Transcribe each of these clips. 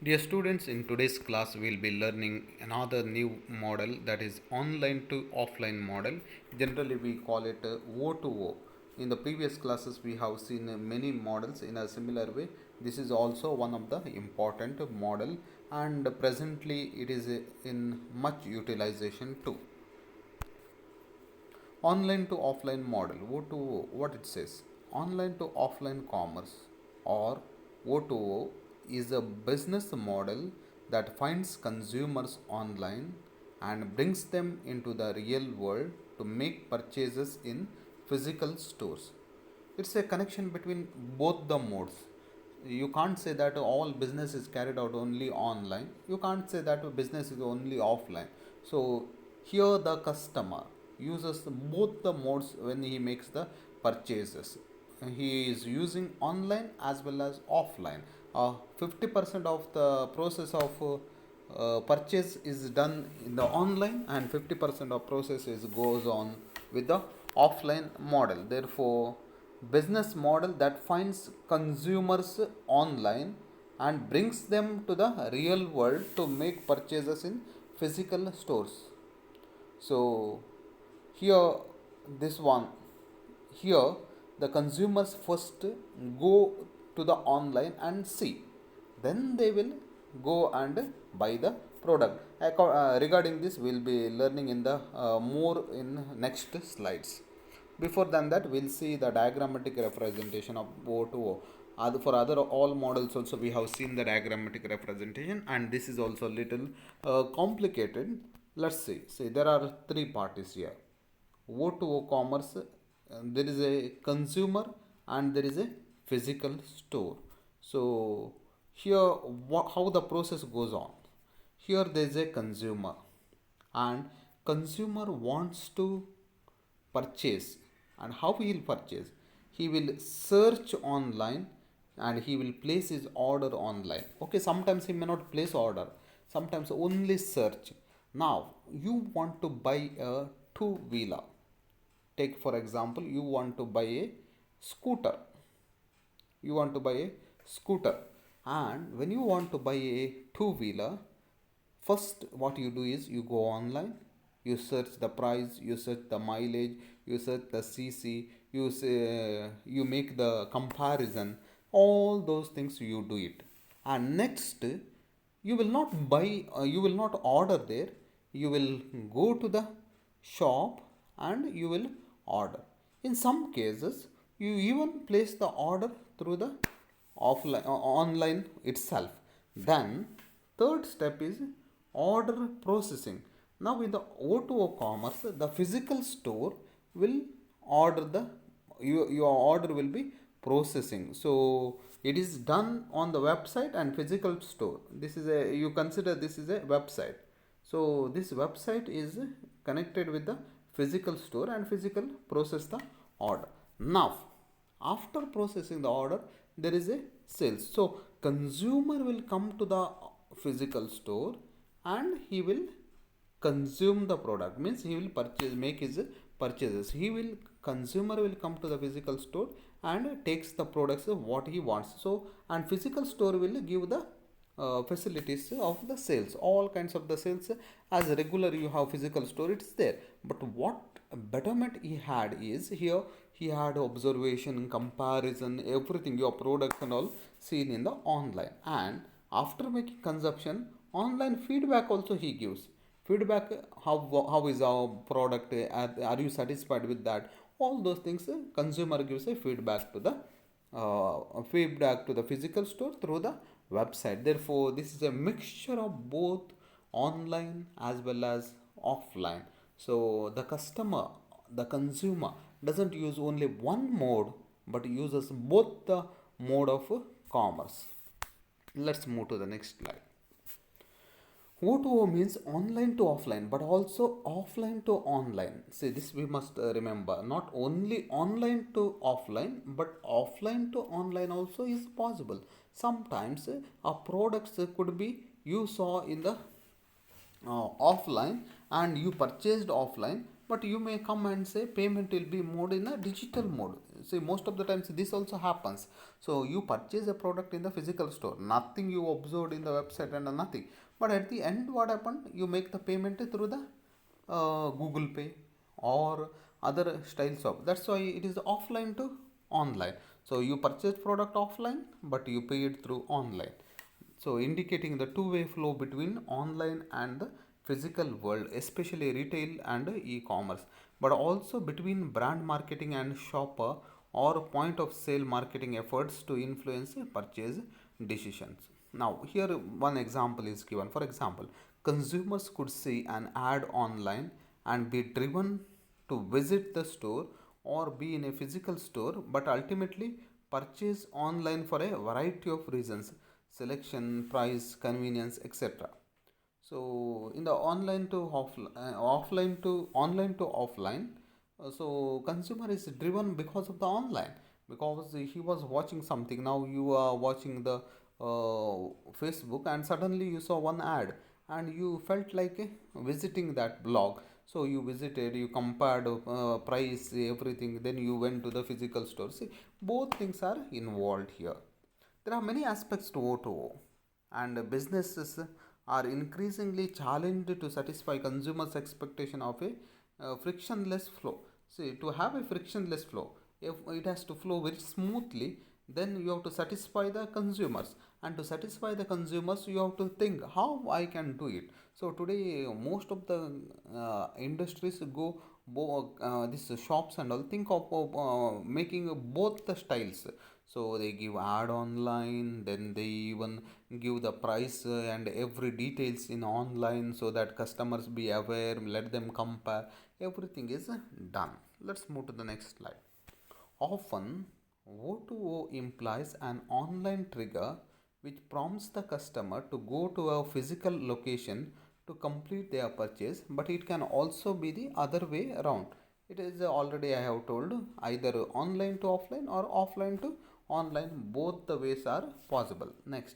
Dear students, in today's class we will be learning another new model, that is online to offline model. Generally we call it O2O. In the previous classes we have seen many models in a similar way. This is also one of the important model, and presently it is in much utilization too. Online to offline model, O2O, what it says? Online to offline commerce, or O2O, is a business model that finds consumers online and brings them into the real world to make purchases in physical stores. It's a connection between both the modes. You can't say that all business is carried out only online. You can't say that business is only offline. So here the customer uses both the modes when he makes the purchases. He is using online as well as offline. 50% of the process of purchase is done in the online, and 50% of process is goes on with the offline model. Therefore, business model that finds consumers online and brings them to the real world to make purchases in physical stores. So here, this one, here the consumers first go to the online and see, then they will go and buy the product. Regarding this we will be learning in the more in next slides. Before than that, we'll see the diagrammatic representation of O2O. For other all models also we have seen the diagrammatic representation, and this is also little complicated. Let's see. See, there are three parties here. O2O commerce, there is a consumer and there is a physical store. So here how the process goes on. Here there is a consumer, and consumer wants to purchase. And how he will purchase? He will search online and he will place his order online. Okay, sometimes he may not place order, sometimes only search. Now you want to buy a two-wheeler. Take for example, you want to buy a scooter. You want to buy a scooter, and when you want to buy a two-wheeler, first what you do is you go online, you search the price, you search the mileage, you search the cc, you say, you make the comparison. All those things you do it, and next you will not buy, you will not order there. You will go to the shop and you will order. In some cases you even place the order through the offline online itself. Then third step is order processing. Now in the O2O commerce, the physical store will order the, your order will be processing. So it is done on the website and physical store. This is a, you consider this is a website. So this website is connected with the physical store, and physical process the order. Now after processing the order, there is a sales. So consumer will come to the physical store and he will consume the product, means he will purchase, make his purchases. He will, consumer will come to the physical store and takes the products what he wants. So and physical store will give the facilities of the sales, all kinds of the sales. As regular you have physical store, it's there. But what betterment he had is, here he had observation, comparison, everything, your products and all seen in the online. And after making consumption, online feedback also he gives. Feedback, how is our product, are you satisfied with that? All those things, consumer gives a feedback to the physical store through the website. Therefore this is a mixture of both online as well as offline. So the customer, the consumer doesn't use only one mode but uses both the mode of commerce. Let's move to the next slide. O2O means online to offline, but also offline to online. See, this we must remember. Not only online to offline, but offline to online also is possible. Sometimes a products could be, you saw in the offline and you purchased offline, but you may come and say payment will be mode in a digital mode. See, most of the times this also happens. So you purchase a product in the physical store, nothing you observed in the website and nothing. But at the end, what happened? You make the payment through the Google Pay or other styles of. That's why it is offline to online. So you purchase product offline, but you pay it through online. So indicating the two-way flow between online and the physical world, especially retail and e-commerce, but also between brand marketing and shopper or point of sale marketing efforts to influence purchase decisions. Now here one example is given. For example, consumers could see an ad online and be driven to visit the store or be in a physical store, but ultimately purchase online for a variety of reasons: selection, price, convenience, etc. So in the offline to online to offline, so consumer is driven because of the online, because he was watching something. Now you are watching the Facebook and suddenly you saw one ad and you felt like visiting that blog. So you visited, you compared price, everything, then you went to the physical store. See, both things are involved here. There are many aspects to O2O, and businesses are increasingly challenged to satisfy consumers' expectation of a frictionless flow. See, to have a frictionless flow, if it has to flow very smoothly, then you have to satisfy the consumers, and to satisfy the consumers, you have to think how I can do it. So today, most of the industries go these shops and all think of making both the styles. So they give ad online, then they even give the price and every details in online so that customers be aware, let them compare. Everything is done. Let's move to the next slide. Often, O2O implies an online trigger which prompts the customer to go to a physical location to complete their purchase, but it can also be the other way around. It is already I have told, either online to offline or offline to online, both the ways are possible. Next,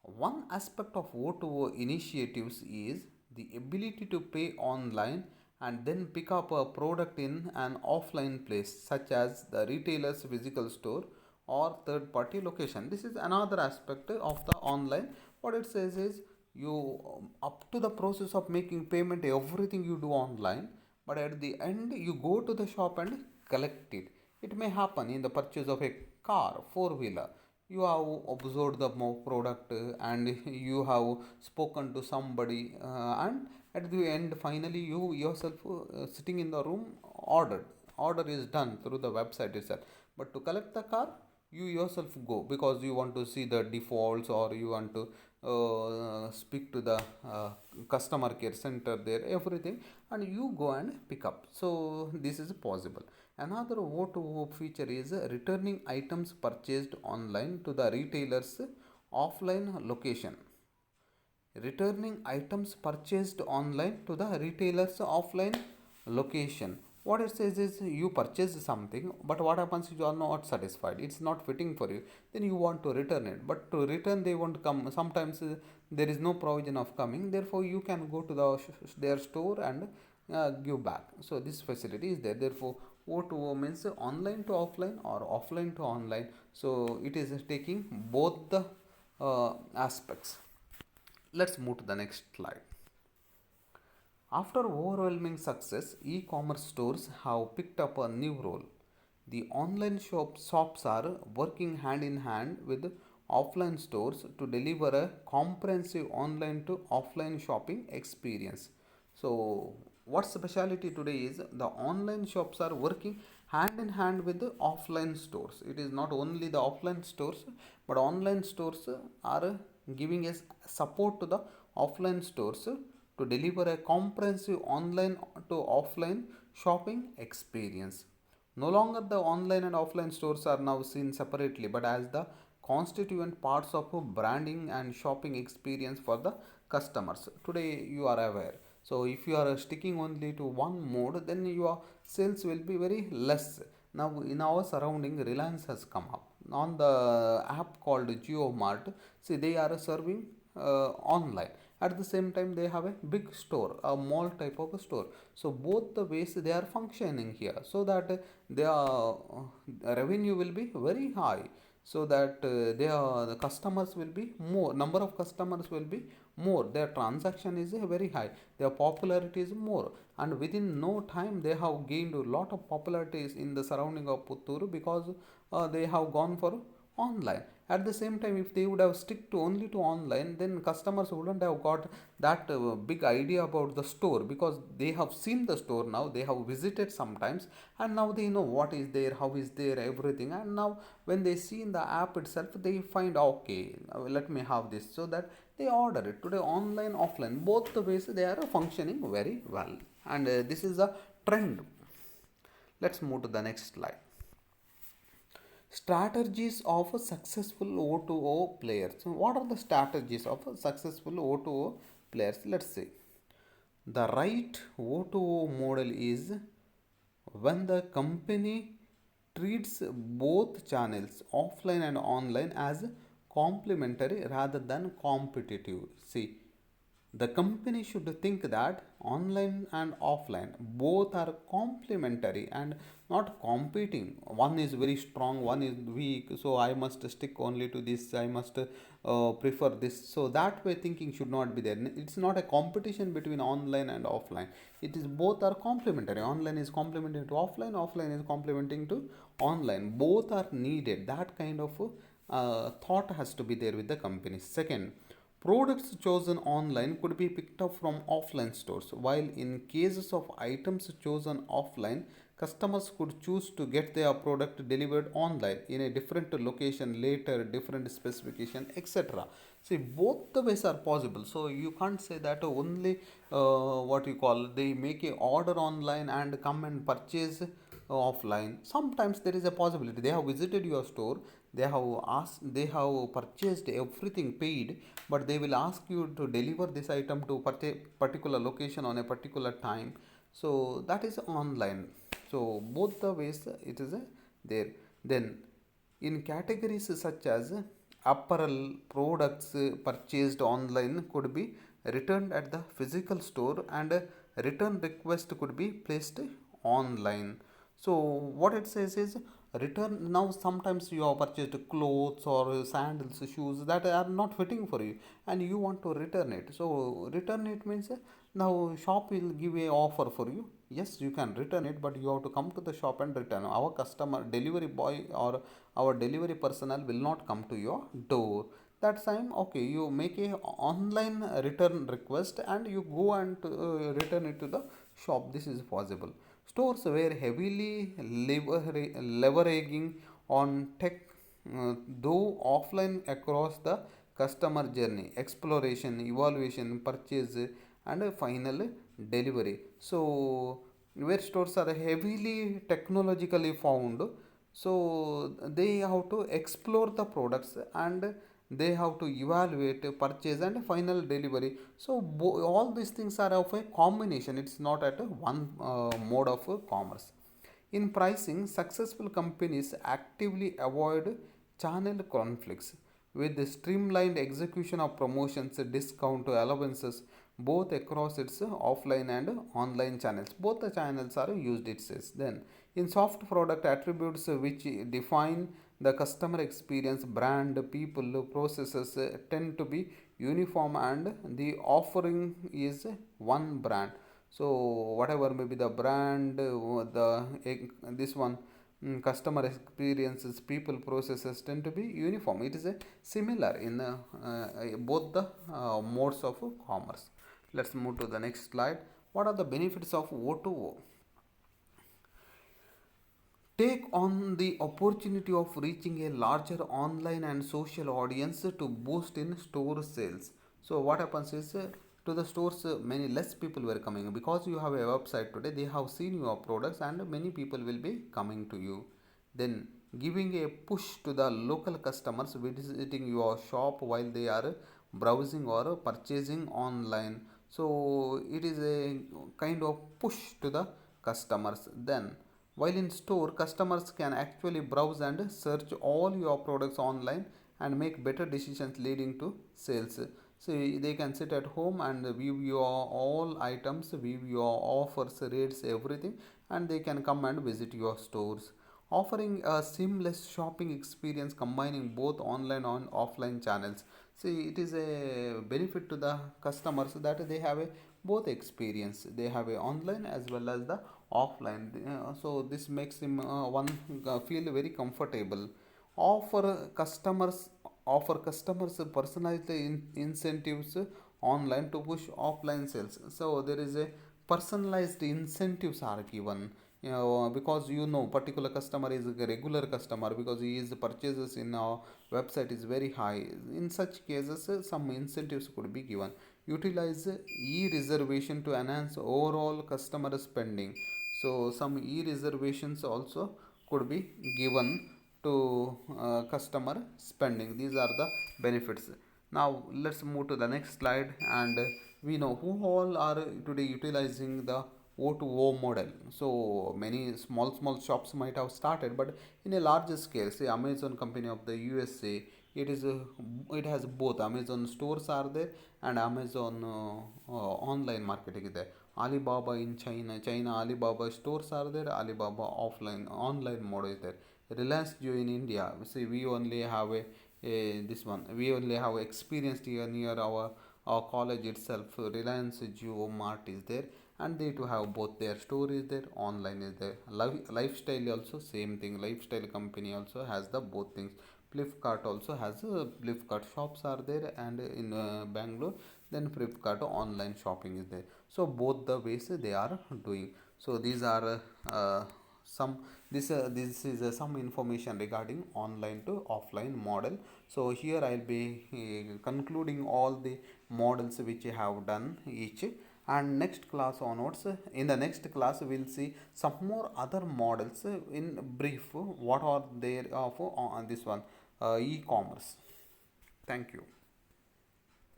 one aspect of O2O initiatives is the ability to pay online and then pick up a product in an offline place, such as the retailer's physical store or third party location. This is another aspect of the online. What it says is you up to the process of making payment, everything you do online, but at the end you go to the shop and collect it. It may happen in the purchase of a car, four wheeler. You have observed the product and you have spoken to somebody, and at the end finally you yourself sitting in the room order is done through the website itself. But to collect the car, you yourself go because you want to see the defaults, or you want to speak to the customer care center there, everything, and you go and pick up. So this is possible. Another O2O feature is returning items purchased online to the retailer's offline location. Returning items purchased online to the retailer's offline location. What it says is you purchase something, but what happens, you are not satisfied, it's not fitting for you, then you want to return it, but to return they won't come. Sometimes there is no provision of coming, therefore you can go to their store and give back. So this facility is there. Therefore O2O means online to offline or offline to online. So it is taking both the aspects. Let's move to the next slide. After overwhelming success, e-commerce stores have picked up a new role. The online shops are working hand in hand with offline stores to deliver a comprehensive online to offline shopping experience. So, what speciality today is the online shops are working hand in hand with the offline stores. It is not only the offline stores, but online stores are giving us support to the offline stores to deliver a comprehensive online to offline shopping experience. No longer the online and offline stores are now seen separately, but as the constituent parts of a branding and shopping experience for the customers. Today you are aware. So if you are sticking only to one mode, then your sales will be very less. Now in our surrounding, Reliance has come up on the app called JioMart. See, they are serving online. At the same time, they have a big store, a mall type of a store. So both the ways they are functioning here, so that their revenue will be very high, so that the customers will be more, number of customers will be more, their transaction is very high, their popularity is more, and within no time they have gained a lot of popularities in the surrounding of Putturu, because they have gone for online. At the same time, if they would have stick to only to online, then customers wouldn't have got that big idea about the store, because they have seen the store, now they have visited sometimes, and now they know what is there, how is there, everything. And now when they see in the app itself, they find, okay, let me have this, so that they order it. Today online, offline, both the ways they are functioning very well, and this is a trend. Let's move to the next slide. Strategies of a successful O2O players. So what are the strategies of a successful O2O players? Let's see. The right O2O model is when the company treats both channels, offline and online, as complementary rather than competitive. See, the company should think that online and offline both are complementary and not competing. One is very strong, one is weak, so I must stick only to this, I must prefer this. So that way thinking should not be there. It's not a competition between online and offline. It is both are complementary. Online is complementing to offline, offline is complementing to online. Both are needed. That kind of thought has to be there with the company. Second, products chosen online could be picked up from offline stores, while in cases of items chosen offline, customers could choose to get their product delivered online in a different location later, different specification, etc. See, both the ways are possible. So you can't say that only what you call they make a order online and come and purchase offline. Sometimes there is a possibility they have visited your store, they have asked, they have purchased everything, paid, but they will ask you to deliver this item to particular location on a particular time. So that is online. So both the ways it is there. Then in categories such as apparel products purchased online could be returned at the physical store, and a return request could be placed online. So what it says is return. Now sometimes you have purchased clothes or sandals, shoes that are not fitting for you, and you want to return it. So return it means now shop will give a offer for you. Yes, you can return it, but you have to come to the shop and return. Our customer delivery boy or our delivery personnel will not come to your door. That time, okay, you make a online return request and you go and return it to the shop. This is possible. Stores were heavily leveraging on tech, though offline, across the customer journey, exploration, evaluation, purchase, and final delivery. So, where stores are heavily technologically found, so they have to explore the products, and they have to evaluate, purchase, and final delivery. So all these things are of a combination. It's not at a one mode of commerce. In pricing, successful companies actively avoid channel conflicts with the streamlined execution of promotions, discount allowances, both across its offline and online channels. Both the channels are used, it says. Then, in soft product attributes which define the customer experience, brand, people, processes tend to be uniform, and the offering is one brand. So whatever may be the brand, this one, customer experiences, people, processes tend to be uniform. It is a similar in both the modes of commerce. Let's move to the next slide. What are the benefits of O2O? Take on the opportunity of reaching a larger online and social audience to boost in store sales. So what happens is, to the stores many less people were coming, because you have a website today, they have seen your products and many people will be coming to you. Then giving a push to the local customers visiting your shop while they are browsing or purchasing online. So it is a kind of push to the customers. Then while in store, customers can actually browse and search all your products online and make better decisions leading to sales. So they can sit at home and view your all items, view your offers, rates, everything, and they can come and visit your stores, offering a seamless shopping experience combining both online and offline channels. See, it is a benefit to the customers that they have a both experience. They have a online as well as the offline. So this makes him one feel very comfortable. Offer customers Offer customers personalized incentives online to push offline sales. So there is a personalized incentives are given, because particular customer is a regular customer because his purchases in our website is very high. In such cases, some incentives could be given. Utilize e-reservation to enhance overall customer spending. So some e-reservations also could be given to customer spending. These are the benefits. Now let's move to the next slide, and we know who all are today utilizing the O2O model. So many small shops might have started, but in a larger scale, say Amazon company of the USA, it has both Amazon stores are there and Amazon online marketing is there. Alibaba in China Alibaba stores are there. Alibaba offline online model is there. Reliance Jio in India. See, we only have this one. We only have experienced here near our college itself. Reliance Jio Mart is there, and they to have both their store is there, online is there. Lifestyle also same thing. Lifestyle company also has the both things. Flipkart also has Flipkart shops are there, and in Bangalore, then Flipkart online shopping is there. So both the ways they are doing. So these are some this is some information regarding online to offline model. So here I'll be concluding all the models which I have done each, and next class onwards, in the next class we'll see some more other models in brief what are there for on this one, e-commerce. Thank you.